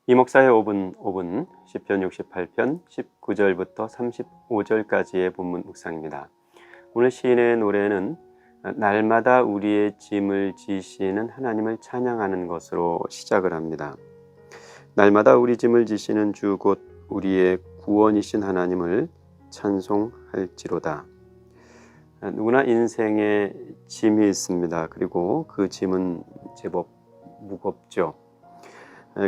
이 목사의 5분 시편 68편 19절부터 35절까지의 본문 묵상입니다. 오늘 시인의 노래는 날마다 우리의 짐을 지시는 하나님을 찬양하는 것으로 시작을 합니다. 날마다 우리 짐을 지시는 주 곧 우리의 구원이신 하나님을 찬송할지로다. 누구나 인생에 짐이 있습니다. 그리고 그 짐은 제법 무겁죠.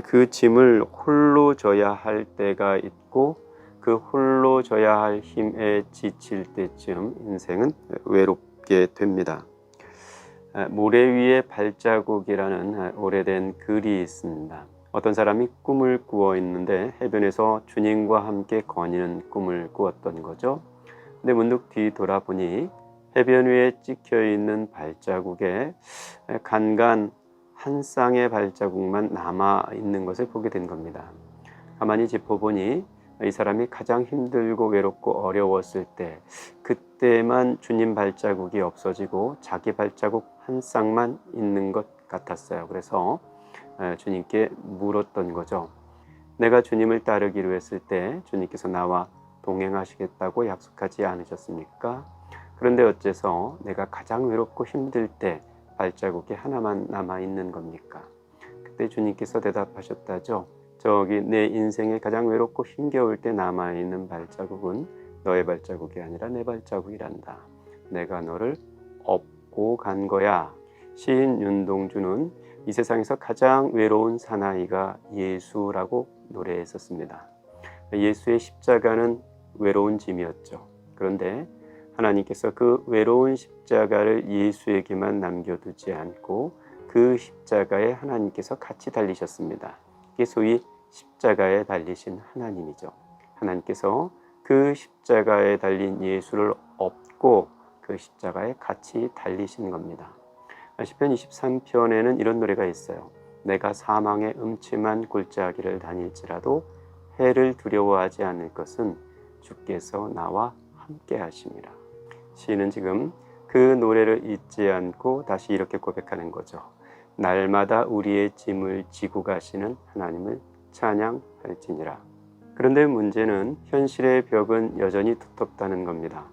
그 짐을 홀로 져야 할 때가 있고 그 홀로 져야 할 힘에 지칠 때쯤 인생은 외롭게 됩니다. 모래 위에 발자국이라는 오래된 글이 있습니다. 어떤 사람이 꿈을 꾸어 있는데 해변에서 주님과 함께 거니는 꿈을 꾸었던 거죠. 근데 문득 뒤돌아보니 해변 위에 찍혀 있는 발자국에 간간 한 쌍의 발자국만 남아 있는 것을 보게 된 겁니다. 가만히 짚어보니 이 사람이 가장 힘들고 외롭고 어려웠을 때 그때만 주님 발자국이 없어지고 자기 발자국 한 쌍만 있는 것 같았어요. 그래서 주님께 물었던 거죠. 내가 주님을 따르기로 했을 때 주님께서 나와 동행하시겠다고 약속하지 않으셨습니까? 그런데 어째서 내가 가장 외롭고 힘들 때 발자국이 하나만 남아있는 겁니까? 그때 주님께서 대답하셨다죠. 저기 내 인생에 가장 외롭고 힘겨울 때 남아있는 발자국은 너의 발자국이 아니라 내 발자국이란다. 내가 너를 업고 간 거야. 시인 윤동주는 이 세상에서 가장 외로운 사나이가 예수라고 노래했었습니다. 예수의 십자가는 외로운 짐이었죠. 그런데 하나님께서 그 외로운 십자가를 예수에게만 남겨두지 않고 그 십자가에 하나님께서 같이 달리셨습니다. 이게 소위 십자가에 달리신 하나님이죠. 하나님께서 그 십자가에 달린 예수를 업고 그 십자가에 같이 달리신 겁니다. 시편 23편에는 이런 노래가 있어요. 내가 사망의 음침한 골짜기를 다닐지라도 해를 두려워하지 않을 것은 주께서 나와 함께 하심이라. 시인은 지금 그 노래를 잊지 않고 다시 이렇게 고백하는 거죠. 날마다 우리의 짐을 지고 가시는 하나님을 찬양할지니라. 그런데 문제는 현실의 벽은 여전히 두텁다는 겁니다.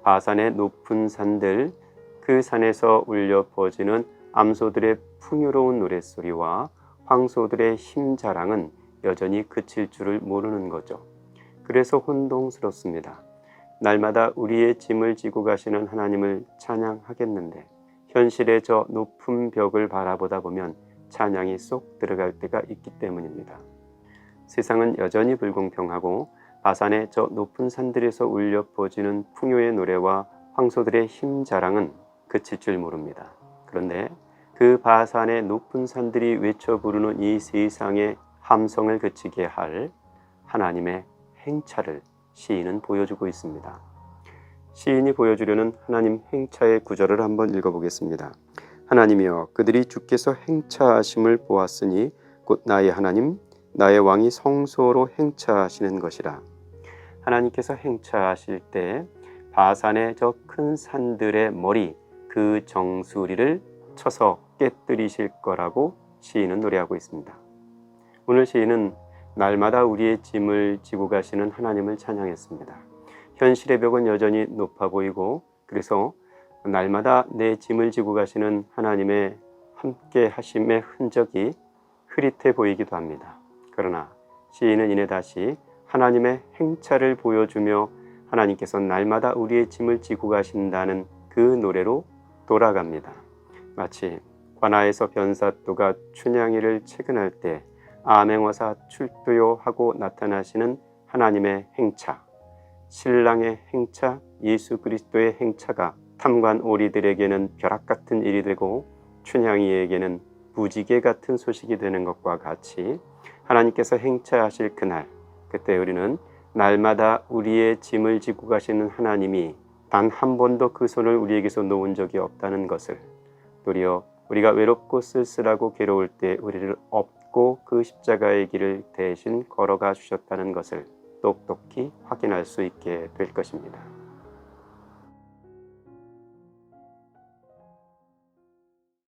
바산의 높은 산들, 그 산에서 울려 퍼지는 암소들의 풍요로운 노랫소리와 황소들의 힘 자랑은 여전히 그칠 줄을 모르는 거죠. 그래서 혼동스럽습니다. 날마다 우리의 짐을 지고 가시는 하나님을 찬양하겠는데 현실의 저 높은 벽을 바라보다 보면 찬양이 쏙 들어갈 때가 있기 때문입니다. 세상은 여전히 불공평하고 바산의 저 높은 산들에서 울려 퍼지는 풍요의 노래와 황소들의 힘 자랑은 그칠 줄 모릅니다. 그런데 그 바산의 높은 산들이 외쳐 부르는 이 세상의 함성을 그치게 할 하나님의 행차를 시인은 보여주고 있습니다. 시인이 보여주려는 하나님 행차의 구절을 한번 읽어보겠습니다. 하나님이여 그들이 주께서 행차하심을 보았으니 곧 나의 하나님 나의 왕이 성소로 행차하시는 것이라. 하나님께서 행차하실 때 바산의 저 큰 산들의 머리 그 정수리를 쳐서 깨뜨리실 거라고 시인은 노래하고 있습니다. 오늘 시인은 날마다 우리의 짐을 지고 가시는 하나님을 찬양했습니다. 현실의 벽은 여전히 높아 보이고 그래서 날마다 내 짐을 지고 가시는 하나님의 함께 하심의 흔적이 흐릿해 보이기도 합니다. 그러나 시인은 이내 다시 하나님의 행차를 보여주며 하나님께서 날마다 우리의 짐을 지고 가신다는 그 노래로 돌아갑니다. 마치 관아에서 변사또가 춘향이를 채근할 때 아맹어사 출두요 하고 나타나시는 하나님의 행차, 신랑의 행차, 예수 그리스도의 행차가 탐관 오리들에게는 벼락 같은 일이 되고 춘향이에게는 부지개 같은 소식이 되는 것과 같이 하나님께서 행차하실 그날, 그때 우리는 날마다 우리의 짐을 지고 가시는 하나님이 단 한 번도 그 손을 우리에게서 놓은 적이 없다는 것을, 도리어 우리가 외롭고 쓸쓸하고 괴로울 때 우리를 업고 그 십자가의 길을 대신 걸어가 주셨다는 것을 똑똑히 확인할 수 있게 될 것입니다.